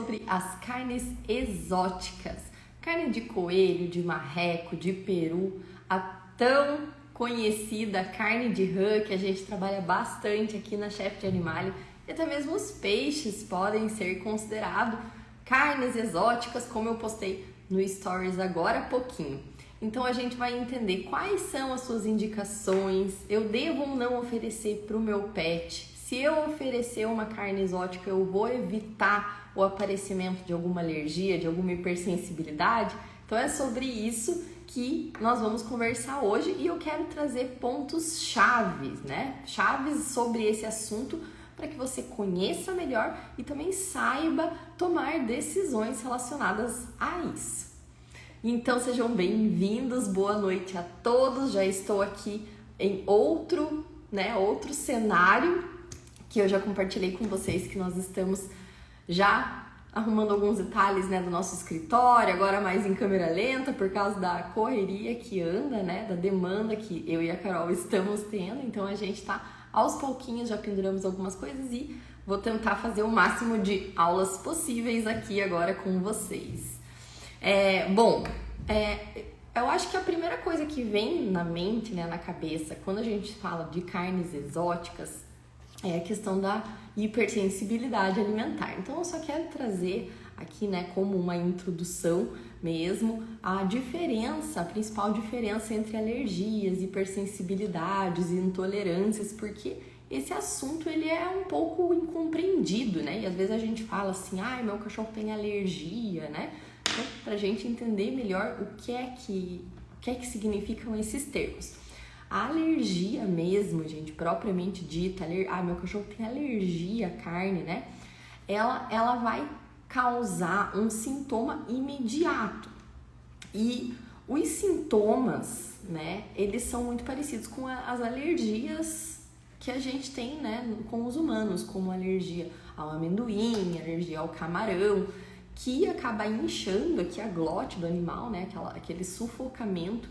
sobre as carnes exóticas. Carne de coelho, de marreco, de peru, a tão conhecida carne de rã que a gente trabalha bastante aqui na Chef de Animale, e até mesmo os peixes podem ser considerados carnes exóticas, como eu postei no Stories agora há pouquinho. Então a gente vai entender quais são as suas indicações, eu devo ou não oferecer para o meu pet. Se eu oferecer uma carne exótica, eu vou evitar o aparecimento de alguma alergia, de alguma hipersensibilidade? Então é sobre isso que nós vamos conversar hoje e eu quero trazer pontos chaves, né? Chaves sobre esse assunto para que você conheça melhor e também saiba tomar decisões relacionadas a isso. Então sejam bem-vindos, boa noite a todos. Já estou aqui em outro cenário que eu já compartilhei com vocês, que nós estamos já arrumando alguns detalhes, do nosso escritório, agora mais em câmera lenta por causa da correria que anda, da demanda que eu e a Carol estamos tendo. Então a gente tá aos pouquinhos, já penduramos algumas coisas e vou tentar fazer o máximo de aulas possíveis aqui agora com vocês. Eu acho que a primeira coisa que vem na mente, na cabeça, quando a gente fala de carnes exóticas, é a questão da hipersensibilidade alimentar. Então eu só quero trazer aqui, como uma introdução mesmo, a principal diferença entre alergias, hipersensibilidades e intolerâncias, porque esse assunto ele é um pouco incompreendido, E às vezes a gente fala assim, meu cachorro tem alergia, Então, pra gente entender melhor o que é que significam esses termos. A alergia mesmo, gente, propriamente dita, meu cachorro tem alergia à carne, Ela vai causar um sintoma imediato. E os sintomas, eles são muito parecidos com as alergias que a gente tem, com os humanos, como alergia ao amendoim, alergia ao camarão, que acaba inchando aqui a glote do animal, aquele sufocamento.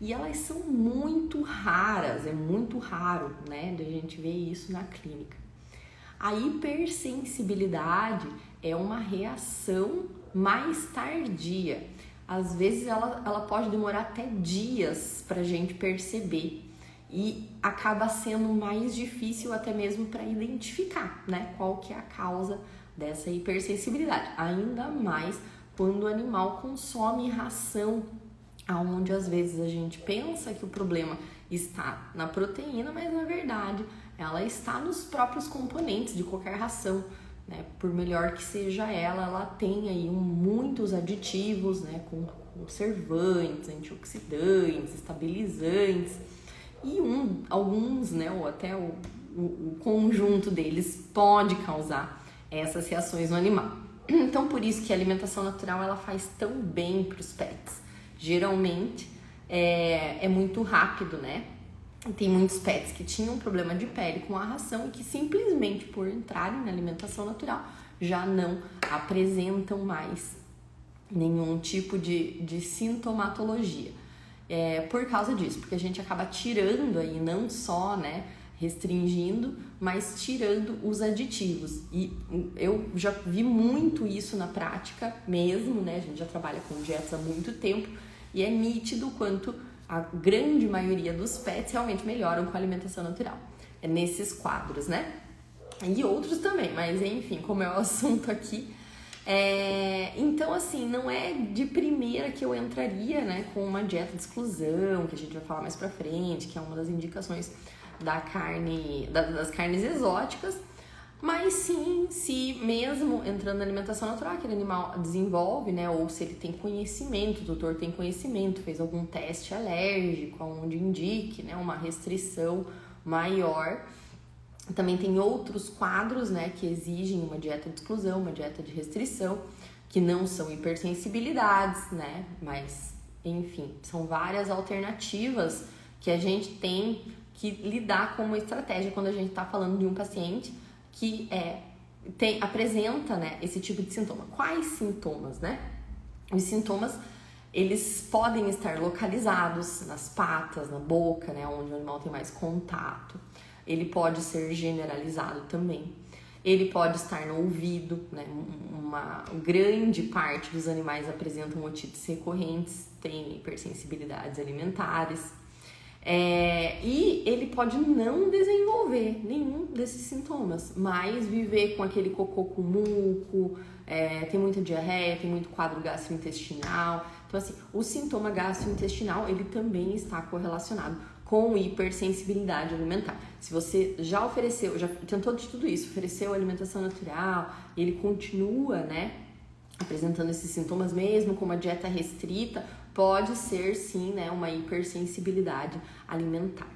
E elas são muito raras, é muito raro, de a gente ver isso na clínica. A hipersensibilidade é uma reação mais tardia. Às vezes ela pode demorar até dias para a gente perceber e acaba sendo mais difícil até mesmo para identificar, qual que é a causa dessa hipersensibilidade. Ainda mais quando o animal consome ração, onde às vezes a gente pensa que o problema está na proteína, mas na verdade ela está nos próprios componentes de qualquer ração, Por melhor que seja ela tem aí muitos aditivos, com conservantes, antioxidantes, estabilizantes e alguns, ou até o conjunto deles pode causar essas reações no animal. Então por isso que a alimentação natural ela faz tão bem para os pets. Geralmente é muito rápido, Tem muitos pets que tinham problema de pele com a ração e que simplesmente por entrarem na alimentação natural já não apresentam mais nenhum tipo de sintomatologia. Por causa disso, porque a gente acaba tirando aí não só, restringindo, mas tirando os aditivos. E eu já vi muito isso na prática mesmo, A gente já trabalha com dietas há muito tempo e é nítido quanto a grande maioria dos pets realmente melhoram com a alimentação natural. É nesses quadros, E outros também, mas enfim, como é o assunto aqui. Então, assim, não é de primeira que eu entraria, com uma dieta de exclusão, que a gente vai falar mais pra frente, que é uma das indicações das carnes exóticas, mas sim, se mesmo entrando na alimentação natural, aquele animal desenvolve, ou se ele tem conhecimento, o doutor tem conhecimento, fez algum teste alérgico, onde indique, uma restrição maior. Também tem outros quadros, que exigem uma dieta de exclusão, uma dieta de restrição, que não são hipersensibilidades, mas, enfim, são várias alternativas que a gente tem que lidar com uma estratégia quando a gente está falando de um paciente que apresenta, esse tipo de sintoma. Quais sintomas, Os sintomas, eles podem estar localizados nas patas, na boca, onde o animal tem mais contato. Ele pode ser generalizado também. Ele pode estar no ouvido, né? Uma grande parte dos animais apresentam otites recorrentes, tem hipersensibilidades alimentares. E ele pode não desenvolver nenhum desses sintomas, mas viver com aquele cocô com muco, tem muita diarreia, tem muito quadro gastrointestinal. Então, assim, o sintoma gastrointestinal, ele também está correlacionado com hipersensibilidade alimentar. Se você já ofereceu, já tentou de tudo isso, ofereceu alimentação natural, e ele continua, né, apresentando esses sintomas mesmo com uma dieta restrita, pode ser sim, né, uma hipersensibilidade alimentar.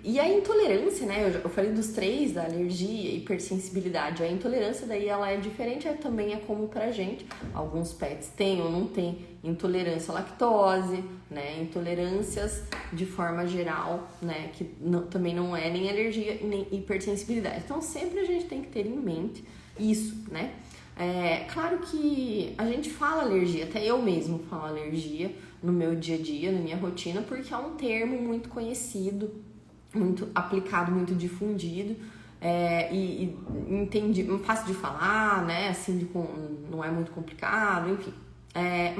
E a intolerância, né, eu falei dos três, da alergia, hipersensibilidade, a intolerância daí ela é diferente, também é como pra gente, alguns pets têm ou não têm intolerância à lactose, né, intolerâncias de forma geral, né, que também não é nem alergia nem hipersensibilidade. Então sempre a gente tem que ter em mente isso, né. Claro que a gente fala alergia, até eu mesmo falo alergia no meu dia a dia, na minha rotina, porque é um termo muito conhecido, muito aplicado, muito difundido, e fácil de falar, né, assim, não é muito complicado, enfim.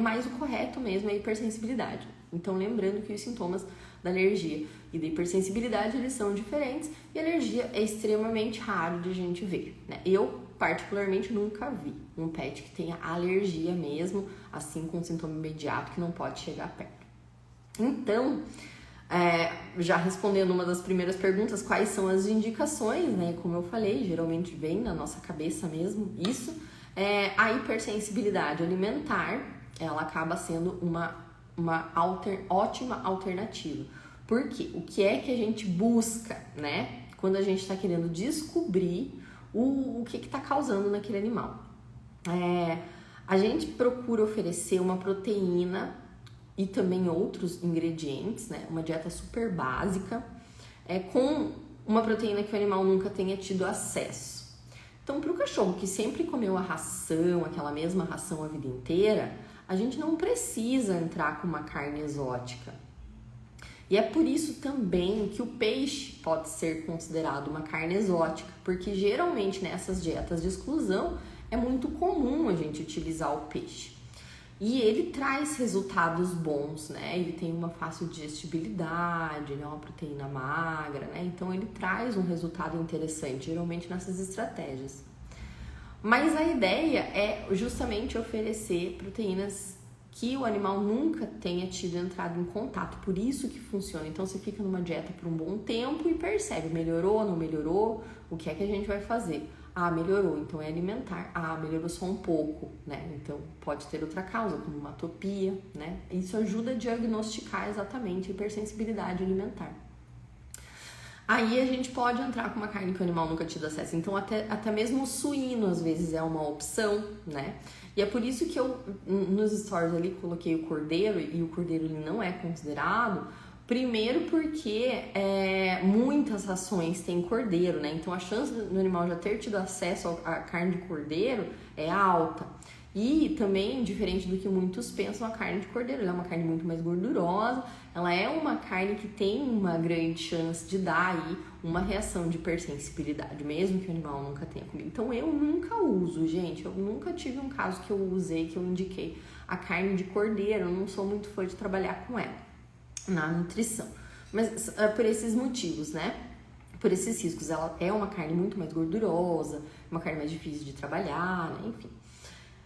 Mas o correto mesmo é a hipersensibilidade. Então, lembrando que os sintomas da alergia e da hipersensibilidade, eles são diferentes, e alergia é extremamente raro de a gente ver, né? Eu, particularmente, nunca vi um pet que tenha alergia mesmo, assim, com sintoma imediato, que não pode chegar perto. Então, já respondendo uma das primeiras perguntas, quais são as indicações, né? Como eu falei, geralmente vem na nossa cabeça mesmo isso. A hipersensibilidade alimentar, ela acaba sendo uma ótima alternativa. Porque o que é que a gente busca, né? Quando a gente está querendo descobrir o que está causando naquele animal. A gente procura oferecer uma proteína e também outros ingredientes, né? Uma dieta super básica, com uma proteína que o animal nunca tenha tido acesso. Então, para o cachorro que sempre comeu a ração, aquela mesma ração a vida inteira, a gente não precisa entrar com uma carne exótica. E é por isso também que o peixe pode ser considerado uma carne exótica, porque geralmente nessas dietas de exclusão é muito comum a gente utilizar o peixe. E ele traz resultados bons, né? Ele tem uma fácil digestibilidade, né? Uma proteína magra, né? Então ele traz um resultado interessante, geralmente nessas estratégias. Mas a ideia é justamente oferecer proteínas que o animal nunca tenha tido entrado em contato, por isso que funciona. Então você fica numa dieta por um bom tempo e percebe, melhorou, não melhorou, o que é que a gente vai fazer? Melhorou, então é alimentar. Melhorou só um pouco, né? Então pode ter outra causa, como uma atopia, né? Isso ajuda a diagnosticar exatamente a hipersensibilidade alimentar. Aí a gente pode entrar com uma carne que o animal nunca tido acesso. Então até mesmo o suíno às vezes é uma opção, né? E é por isso que eu nos stories ali coloquei o cordeiro, e o cordeiro ele não é considerado. Primeiro porque muitas rações têm cordeiro, né? Então a chance do animal já ter tido acesso à carne de cordeiro é alta. E também, diferente do que muitos pensam, a carne de cordeiro ela é uma carne muito mais gordurosa, ela é uma carne que tem uma grande chance de dar aí uma reação de hipersensibilidade, mesmo que o animal nunca tenha comido. Então eu nunca uso, gente, eu nunca tive um caso que eu usei, que eu indiquei a carne de cordeiro, eu não sou muito fã de trabalhar com ela na nutrição, mas por esses motivos, né? Por esses riscos, ela é uma carne muito mais gordurosa, uma carne mais difícil de trabalhar, né? Enfim.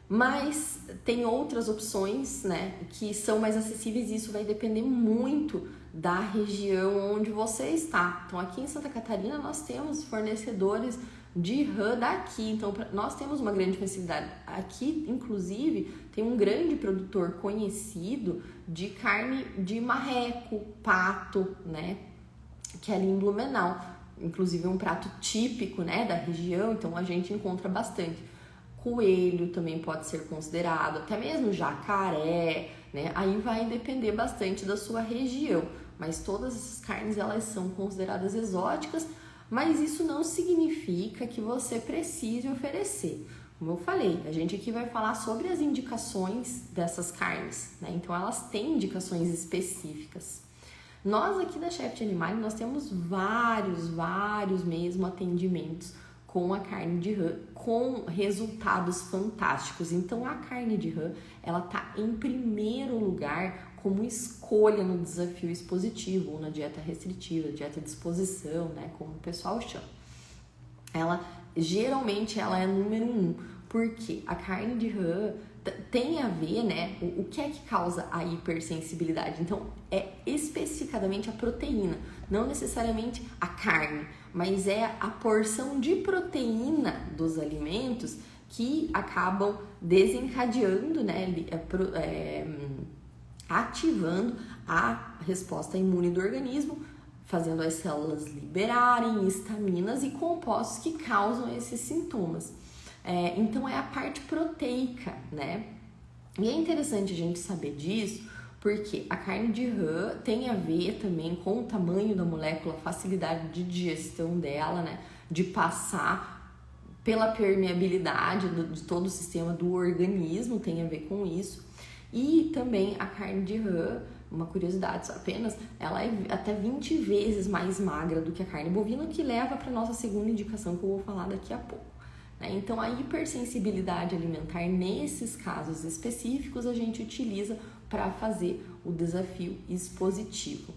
Mas tem outras opções, né, que são mais acessíveis e isso vai depender muito da região onde você está. Então aqui em Santa Catarina nós temos fornecedores de rã daqui, então nós temos uma grande facilidade. Aqui, inclusive, tem um grande produtor conhecido de carne de marreco, pato, né, que é ali em Blumenau. Inclusive é um prato típico, né, da região, então a gente encontra bastante. Coelho também pode ser considerado, até mesmo jacaré, né? Aí vai depender bastante da sua região, mas todas essas carnes elas são consideradas exóticas, mas isso não significa que você precise oferecer. Como eu falei, a gente aqui vai falar sobre as indicações dessas carnes, né? Então elas têm indicações específicas. Nós aqui da Chef de Animais, nós temos vários mesmo atendimentos com a carne de rã, com resultados fantásticos. Então a carne de rã, ela tá em primeiro lugar como escolha no desafio expositivo ou na dieta restritiva, dieta de exposição, né, como o pessoal chama. Geralmente ela é número 1, porque a carne de rã tem a ver, né, o que é que causa a hipersensibilidade. Então, é especificadamente a proteína, não necessariamente a carne, mas é a porção de proteína dos alimentos que acabam desencadeando, né, ativando a resposta imune do organismo, fazendo as células liberarem histaminas e compostos que causam esses sintomas. Então é a parte proteica, né? E é interessante a gente saber disso, porque a carne de rã tem a ver também com o tamanho da molécula, a facilidade de digestão dela, né? De passar pela permeabilidade de todo o sistema do organismo, tem a ver com isso. E também a carne de rã, uma curiosidade apenas, ela é até 20 vezes mais magra do que a carne bovina, que leva para a nossa segunda indicação que eu vou falar daqui a pouco. Então, a hipersensibilidade alimentar, nesses casos específicos, a gente utiliza para fazer o desafio expositivo.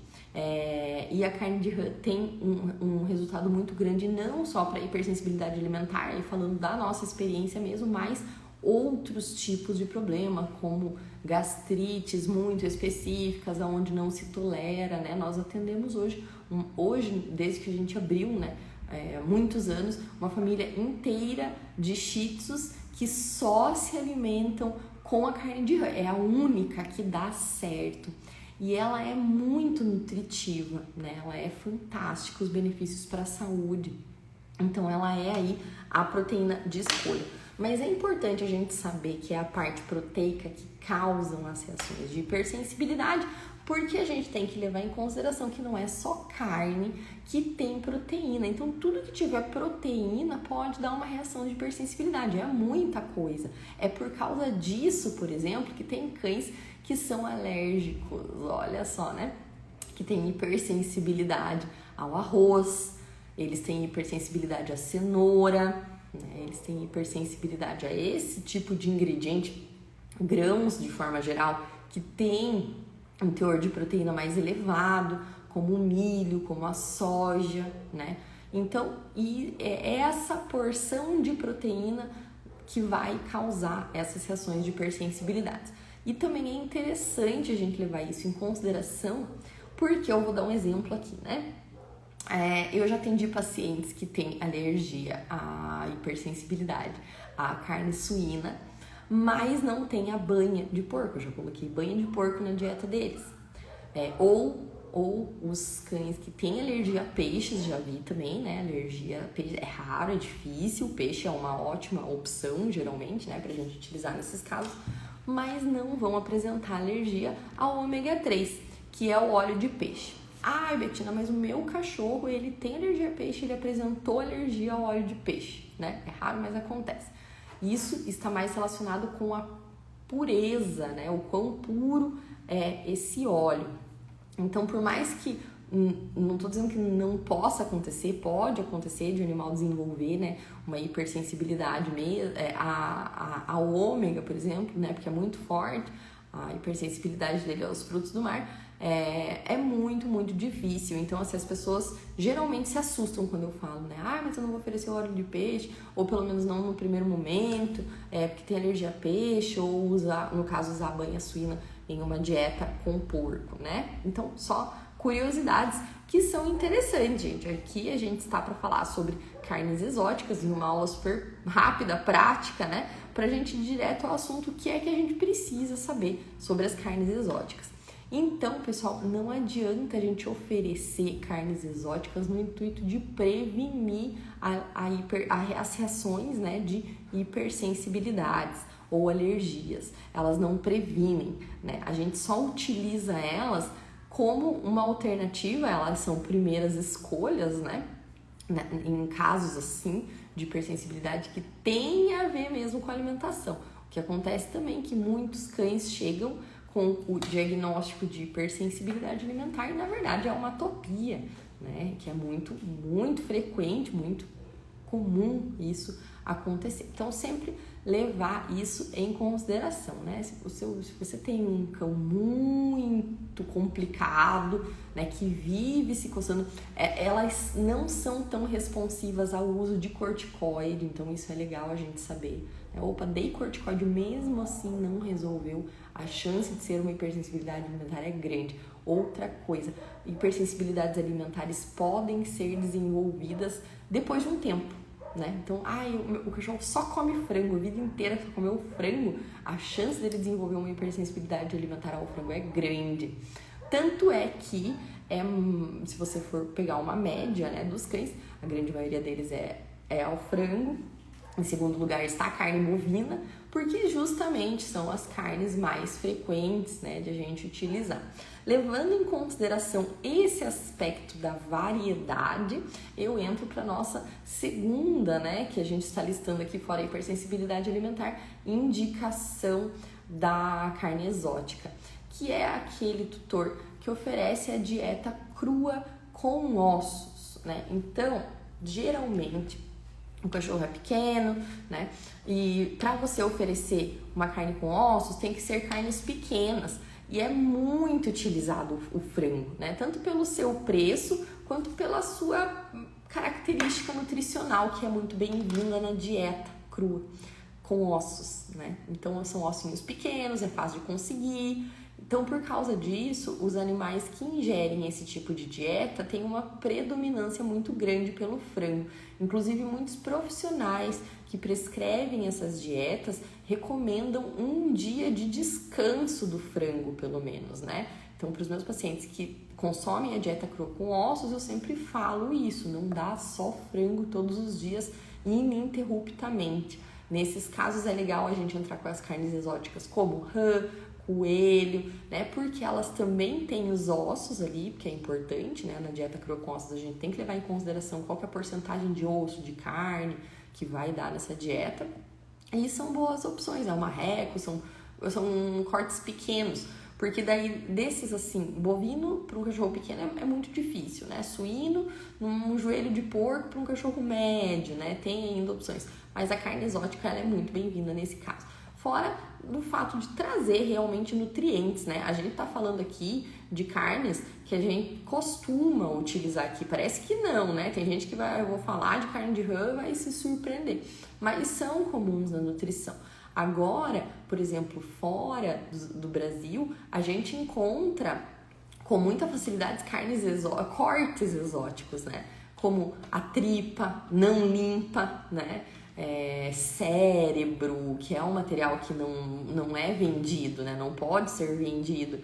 E a carne de rã tem um resultado muito grande, não só para a hipersensibilidade alimentar, e falando da nossa experiência mesmo, mas outros tipos de problema, como gastrites muito específicas, onde não se tolera, né? Nós atendemos hoje, desde que a gente abriu, né? Muitos anos, uma família inteira de shih tzus que só se alimentam com a carne de rã. É a única que dá certo. E ela é muito nutritiva, né? Ela é fantástica, os benefícios para a saúde. Então, ela é aí a proteína de escolha. Mas é importante a gente saber que é a parte proteica que causam as reações de hipersensibilidade, porque a gente tem que levar em consideração que não é só carne que tem proteína. Então, tudo que tiver proteína pode dar uma reação de hipersensibilidade. É muita coisa. É por causa disso, por exemplo, que tem cães que são alérgicos, olha só, né? Que tem hipersensibilidade ao arroz, eles têm hipersensibilidade à cenoura, né? Eles têm hipersensibilidade a esse tipo de ingrediente, grãos de forma geral, que tem um teor de proteína mais elevado, como o milho, como a soja, né? Então, é essa porção de proteína que vai causar essas reações de hipersensibilidade. E também é interessante a gente levar isso em consideração, porque eu vou dar um exemplo aqui, né? Eu já atendi pacientes que têm alergia à hipersensibilidade à carne suína, mas não tem a banha de porco. Eu já coloquei banha de porco na dieta deles. Ou os cães que têm alergia a peixes, já vi também, né? Alergia a peixe é raro, é difícil. O peixe é uma ótima opção, geralmente, né? Pra gente utilizar nesses casos. Mas não vão apresentar alergia ao ômega 3, que é o óleo de peixe. Ai, Betina, mas o meu cachorro, ele tem alergia a peixe, ele apresentou alergia ao óleo de peixe, né? É raro, mas acontece. Isso está mais relacionado com a pureza, né? O quão puro é esse óleo. Então, por mais que, não estou dizendo que não possa acontecer, pode acontecer de o animal desenvolver, né, uma hipersensibilidade ao ômega, por exemplo, né, porque é muito forte, a hipersensibilidade dele aos frutos do mar, é muito, muito difícil. Então, assim, as pessoas geralmente se assustam quando eu falo, né? Mas eu não vou oferecer óleo de peixe, ou pelo menos não no primeiro momento, porque tem alergia a peixe, ou usar a banha suína em uma dieta com porco, né? Então, só curiosidades que são interessantes, gente. Aqui a gente está para falar sobre carnes exóticas em uma aula super rápida, prática, né? Pra gente ir direto ao assunto, o que é que a gente precisa saber sobre as carnes exóticas. Então, pessoal, não adianta a gente oferecer carnes exóticas no intuito de prevenir as reações, né, de hipersensibilidades ou alergias. Elas não previnem, né? A gente só utiliza elas como uma alternativa, elas são primeiras escolhas, né? Em casos assim de hipersensibilidade que tem a ver mesmo com a alimentação. O que acontece também é que muitos cães chegam com o diagnóstico de hipersensibilidade alimentar e na verdade é uma atopia, né? Que é muito, muito frequente, muito comum isso acontecer. Então, sempre levar isso em consideração, né? Se você tem um cão muito complicado, né, que vive se coçando, elas não são tão responsivas ao uso de corticoide, então isso é legal a gente saber. Opa, dei corticoide, mesmo assim não resolveu, a chance de ser uma hipersensibilidade alimentar é grande. Outra coisa, hipersensibilidades alimentares podem ser desenvolvidas depois de um tempo, né? Então, o cachorro só come frango, a vida inteira só comeu frango, a chance dele desenvolver uma hipersensibilidade alimentar ao frango é grande. Tanto é que, se você for pegar uma média, né, dos cães, a grande maioria deles é ao frango. Em segundo lugar está a carne bovina, porque justamente são as carnes mais frequentes, né, de a gente utilizar. Levando em consideração esse aspecto da variedade, eu entro para a nossa segunda, né, que a gente está listando aqui fora a hipersensibilidade alimentar, indicação da carne exótica, que é aquele tutor que oferece a dieta crua com ossos, né? Então, geralmente, o cachorro é pequeno, né? E para você oferecer uma carne com ossos, tem que ser carnes pequenas. E é muito utilizado o frango, né? Tanto pelo seu preço, quanto pela sua característica nutricional, que é muito bem-vinda na dieta crua, com ossos, né? Então, são ossinhos pequenos, é fácil de conseguir. Então, por causa disso, os animais que ingerem esse tipo de dieta têm uma predominância muito grande pelo frango. Inclusive, muitos profissionais que prescrevem essas dietas recomendam um dia de descanso do frango, pelo menos, né? Então, para os meus pacientes que consomem a dieta crua com ossos, eu sempre falo isso, não dá só frango todos os dias ininterruptamente. Nesses casos, é legal a gente entrar com as carnes exóticas como rã, coelho, né? Porque elas também têm os ossos ali, que é importante, né? Na dieta crua com ossos a gente tem que levar em consideração qual que é a porcentagem de osso, de carne que vai dar nessa dieta. E são boas opções, marreco, são cortes pequenos, porque daí desses assim, bovino para um cachorro pequeno é muito difícil, né? Suíno, um joelho de porco para um cachorro médio, né? Tem ainda opções, mas a carne exótica ela é muito bem-vinda nesse caso. Fora do fato de trazer realmente nutrientes, né? A gente tá falando aqui de carnes que a gente costuma utilizar aqui. Parece que não, né? Tem gente que eu vou falar de carne de rã e vai se surpreender. Mas são comuns na nutrição. Agora, por exemplo, fora do Brasil, a gente encontra com muita facilidade cortes exóticos, né? Como a tripa não limpa, né? Cérebro, que é um material que não é vendido, né? Não pode ser vendido.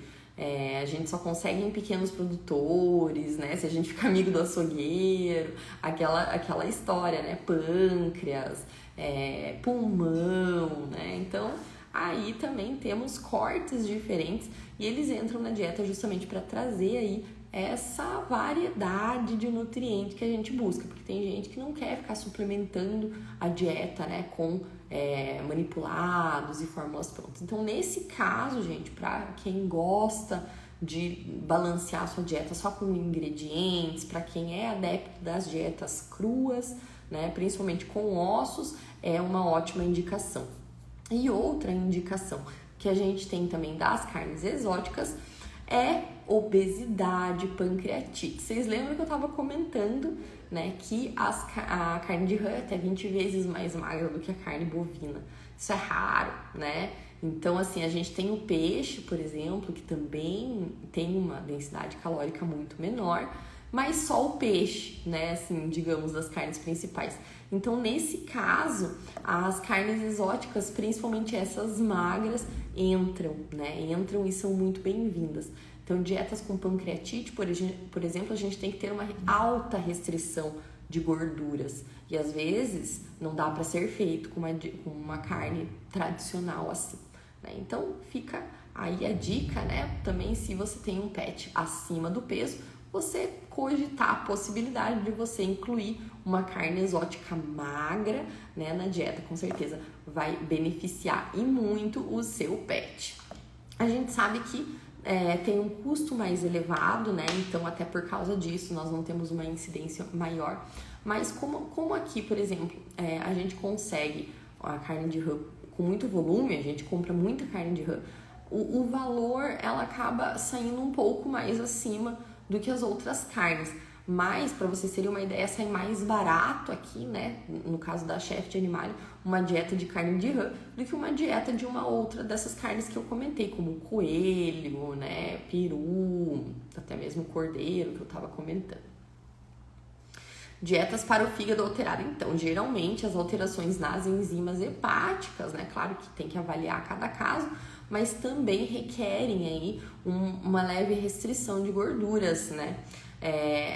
A gente só consegue em pequenos produtores, né? Se a gente fica amigo do açougueiro, aquela história, né? Pâncreas, pulmão, né? Então, aí também temos cortes diferentes e eles entram na dieta justamente para trazer aí essa variedade de nutrientes que a gente busca, porque tem gente que não quer ficar suplementando a dieta, né, com manipulados e fórmulas prontas. Então, nesse caso, gente, para quem gosta de balancear a sua dieta só com ingredientes, para quem é adepto das dietas cruas, né, principalmente com ossos, é uma ótima indicação. E outra indicação que a gente tem também das carnes exóticas é obesidade, pancreatite. Vocês lembram que eu estava comentando, né, que a carne de rã é até 20 vezes mais magra do que a carne bovina. Isso é raro, né? Então, assim, a gente tem o peixe, por exemplo, que também tem uma densidade calórica muito menor, mas só o peixe, né, assim, digamos, das carnes principais. Então, nesse caso, as carnes exóticas, principalmente essas magras, entram e são muito bem-vindas. Então, dietas com pancreatite, por exemplo, a gente tem que ter uma alta restrição de gorduras. E às vezes não dá para ser feito com uma carne tradicional assim, né? Então, fica aí a dica, né? Também, se você tem um pet acima do peso, você cogitar a possibilidade de você incluir uma carne exótica magra, né, na dieta, com certeza vai beneficiar e muito o seu pet. A gente sabe que tem um custo mais elevado, né? Então, até por causa disso, nós não temos uma incidência maior. Mas como aqui, por exemplo, a gente consegue a carne de rã com muito volume, a gente compra muita carne de rã, o valor ela acaba saindo um pouco mais acima do que as outras carnes. Mas, para vocês terem uma ideia, sai mais barato aqui, né? No caso da Chef de Animale, uma dieta de carne de rã do que uma dieta de uma outra dessas carnes que eu comentei, como coelho, né? Peru, até mesmo cordeiro, que eu estava comentando. Dietas para o fígado alterado. Então, geralmente, as alterações nas enzimas hepáticas, né? Claro que tem que avaliar cada caso, mas também requerem aí uma leve restrição de gorduras, né?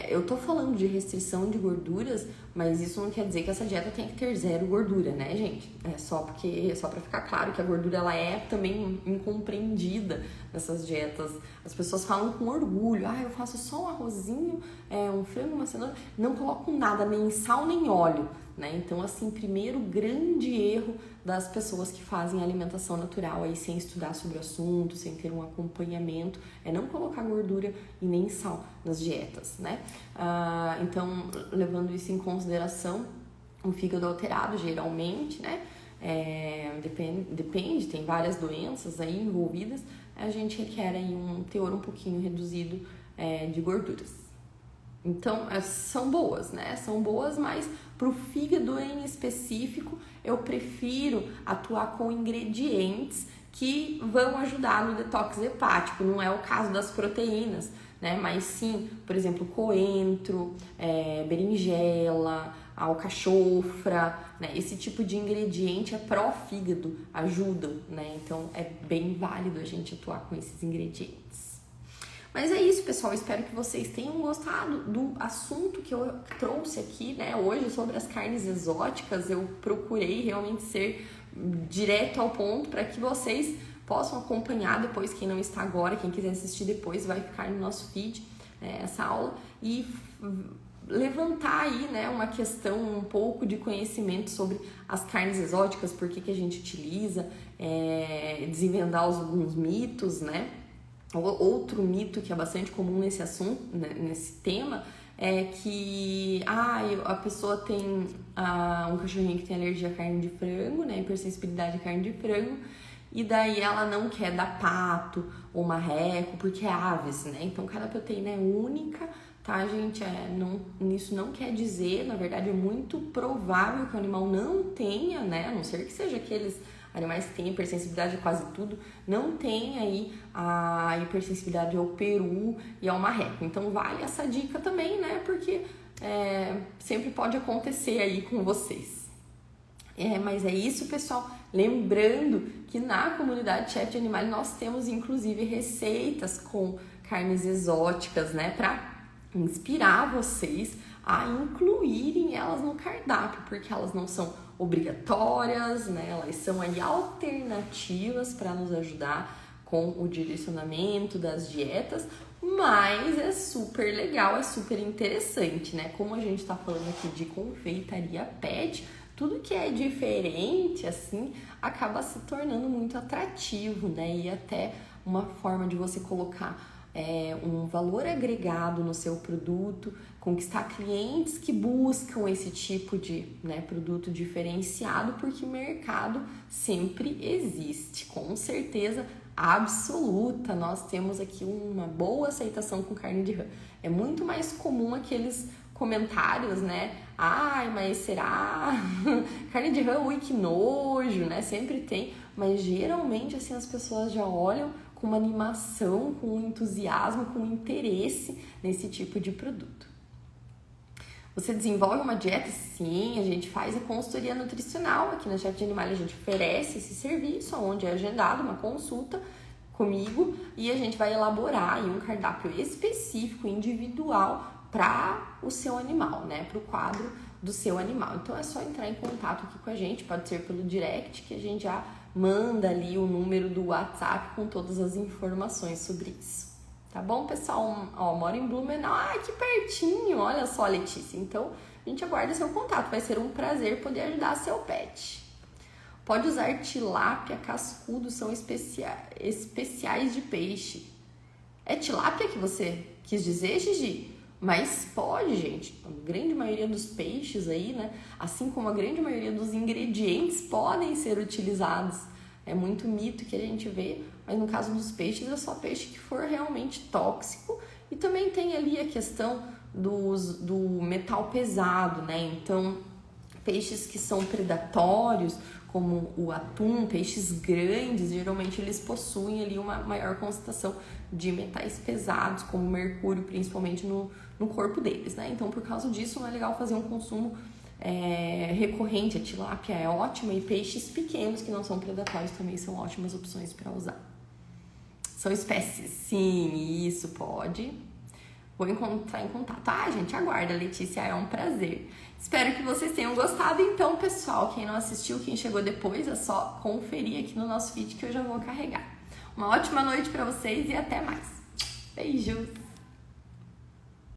Eu tô falando de restrição de gorduras, mas isso não quer dizer que essa dieta tem que ter zero gordura, né, gente? Só para ficar claro que a gordura ela é também incompreendida nessas dietas. As pessoas falam com orgulho: eu faço só um arrozinho, um frango, uma cenoura, não coloco nada, nem sal nem óleo, né? Então, assim, primeiro grande erro das pessoas que fazem alimentação natural aí sem estudar sobre o assunto, sem ter um acompanhamento, é não colocar gordura e nem sal nas dietas, né? Então, levando isso em consideração, o fígado alterado geralmente, né? Depende, tem várias doenças aí envolvidas, a gente requer aí um teor um pouquinho reduzido de gorduras. Então, são boas, né? São boas, mas para o fígado em específico, eu prefiro atuar com ingredientes que vão ajudar no detox hepático. Não é o caso das proteínas, né? Mas sim, por exemplo, coentro, berinjela, alcachofra, né? Esse tipo de ingrediente é pró-fígado, ajudam, né? Então, é bem válido a gente atuar com esses ingredientes. Mas é isso, pessoal. Espero que vocês tenham gostado do assunto que eu trouxe aqui, né, hoje sobre as carnes exóticas. Eu procurei realmente ser direto ao ponto para que vocês possam acompanhar depois. Quem não está agora, quem quiser assistir depois, vai ficar no nosso feed essa aula e levantar aí, né, uma questão, um pouco de conhecimento sobre as carnes exóticas, por que a gente utiliza, desvendar alguns mitos, né? Outro mito que é bastante comum nesse assunto, né, nesse tema, é que a pessoa tem um cachorrinho que tem alergia à carne de frango, né, hipersensibilidade à carne de frango, e daí ela não quer dar pato ou marreco, porque é aves, né? Então cada proteína é única, tá, gente? Isso não quer dizer, na verdade é muito provável que o animal não tenha, né, a não ser que seja aqueles animais que têm hipersensibilidade a quase tudo, não tem aí a hipersensibilidade ao peru e ao marreco. Então vale essa dica também, né? Porque sempre pode acontecer aí com vocês. Mas é isso, pessoal. Lembrando que na comunidade Chef de Animale nós temos inclusive receitas com carnes exóticas, né? Para inspirar vocês a incluírem elas no cardápio, porque elas não são obrigatórias, né? Elas são aí alternativas para nos ajudar com o direcionamento das dietas, mas é super legal, é super interessante, né? Como a gente está falando aqui de confeitaria pet, tudo que é diferente, assim, acaba se tornando muito atrativo, né? E até uma forma de você colocar um valor agregado no seu produto, conquistar clientes que buscam esse tipo de produto diferenciado, porque o mercado sempre existe, com certeza absoluta. Nós temos aqui uma boa aceitação com carne de rã. É muito mais comum aqueles comentários, né? Mas será? Carne de rã, ui, que nojo, né? Sempre tem, mas geralmente assim as pessoas já olham com uma animação, com um entusiasmo, com um interesse nesse tipo de produto. Você desenvolve uma dieta? Sim, a gente faz a consultoria nutricional aqui na Chef de Animale, a gente oferece esse serviço, onde é agendado uma consulta comigo e a gente vai elaborar aí um cardápio específico, individual para o seu animal, né? Para o quadro do seu animal. Então é só entrar em contato aqui com a gente, pode ser pelo direct, que a gente já manda ali o número do WhatsApp com todas as informações sobre isso. Tá bom, pessoal? Moro em Blumenau, que pertinho, olha só, Letícia. Então, a gente aguarda seu contato, vai ser um prazer poder ajudar seu pet. Pode usar tilápia, cascudo, são especiais de peixe. É tilápia que você quis dizer, Gigi? Mas pode, gente, a grande maioria dos peixes aí, né, assim como a grande maioria dos ingredientes podem ser utilizados. É muito mito que a gente vê, mas no caso dos peixes é só peixe que for realmente tóxico. E também tem ali a questão do metal pesado, né? Então, peixes que são predatórios, como o atum, peixes grandes, geralmente eles possuem ali uma maior concentração de metais pesados, como mercúrio, principalmente no corpo deles, né? Então, por causa disso, não é legal fazer um consumo recorrente. A tilápia é ótima e peixes pequenos que não são predatórios também são ótimas opções para usar. São espécies, sim, isso pode. Vou entrar em contato. Ah, gente, aguarda, Letícia, é um prazer. Espero que vocês tenham gostado. Então, pessoal, quem não assistiu, quem chegou depois, é só conferir aqui no nosso feed que eu já vou carregar. Uma ótima noite para vocês e até mais. Beijos!